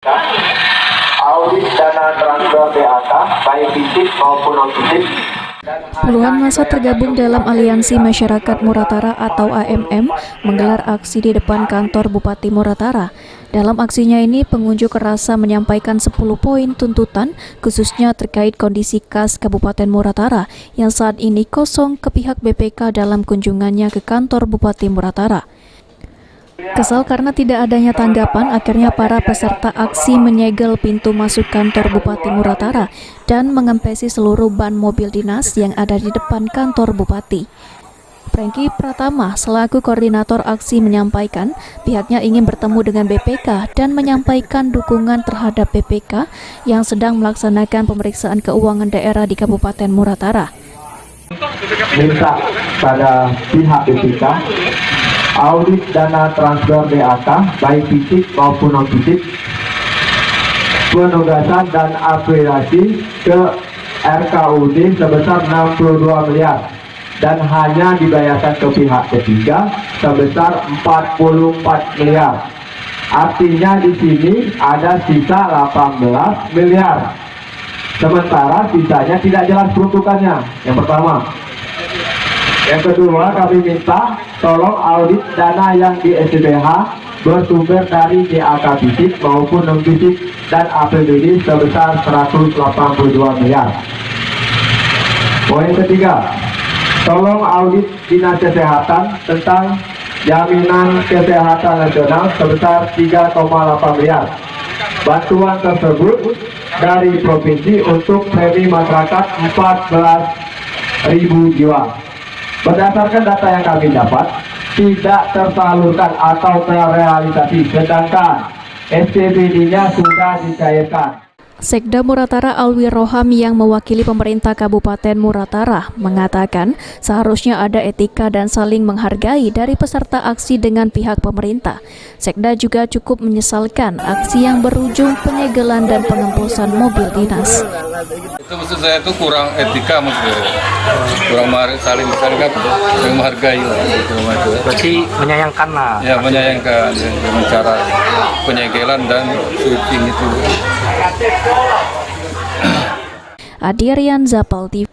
Audit dana transfer DAK, baik fisik maupun non-fisik. Puluhan massa tergabung dalam Aliansi Masyarakat Muratara atau AMM menggelar aksi di depan kantor Bupati Muratara. Dalam aksinya ini, pengunjuk rasa menyampaikan 10 poin tuntutan, khususnya terkait kondisi kas Kabupaten Muratara yang saat ini kosong ke pihak BPK dalam kunjungannya ke kantor Bupati Muratara. Kesal karena tidak adanya tanggapan, akhirnya para peserta aksi menyegel pintu masuk kantor Bupati Muratara dan mengempesi seluruh ban mobil dinas yang ada di depan kantor Bupati. Franky Pratama selaku koordinator aksi menyampaikan pihaknya ingin bertemu dengan BPK dan menyampaikan dukungan terhadap BPK yang sedang melaksanakan pemeriksaan keuangan daerah di Kabupaten Muratara. Minta pada pihak BPK audit dana transfer DAK, baik fisik maupun non-fisik, penugasan dan aplikasi ke RKUD sebesar 62 miliar dan hanya dibayarkan ke pihak ketiga sebesar 44 miliar. Artinya di sini ada sisa 18 miliar. Sementara sisanya tidak jelas peruntukannya. Yang pertama. Yang kedua, kami minta tolong audit dana yang di SPH bersumber dari DAK fisik maupun non-fisik dan APBD sebesar 182 miliar. Poin ketiga, tolong audit Dinas Kesehatan tentang jaminan kesehatan nasional sebesar 3,8 miliar. Bantuan tersebut dari provinsi untuk premi masyarakat 14.000 jiwa. Berdasarkan data yang kami dapat, tidak tersalurkan atau terrealisasi, sedangkan SPBD-nya sudah dicairkan. Sekda Muratara Alwi Roham yang mewakili pemerintah Kabupaten Muratara mengatakan seharusnya ada etika dan saling menghargai dari peserta aksi dengan pihak pemerintah. Sekda juga cukup menyesalkan aksi yang berujung penyegelan dan pengembosan mobil dinas. Itu maksud saya itu kurang etika, maksudnya kurang saling menghargai lah, gitu. Berarti menyayangkan lah. Ya, menyayangkan dengan cara penyegelan dan sweeping itu. Adirian Zapal TV.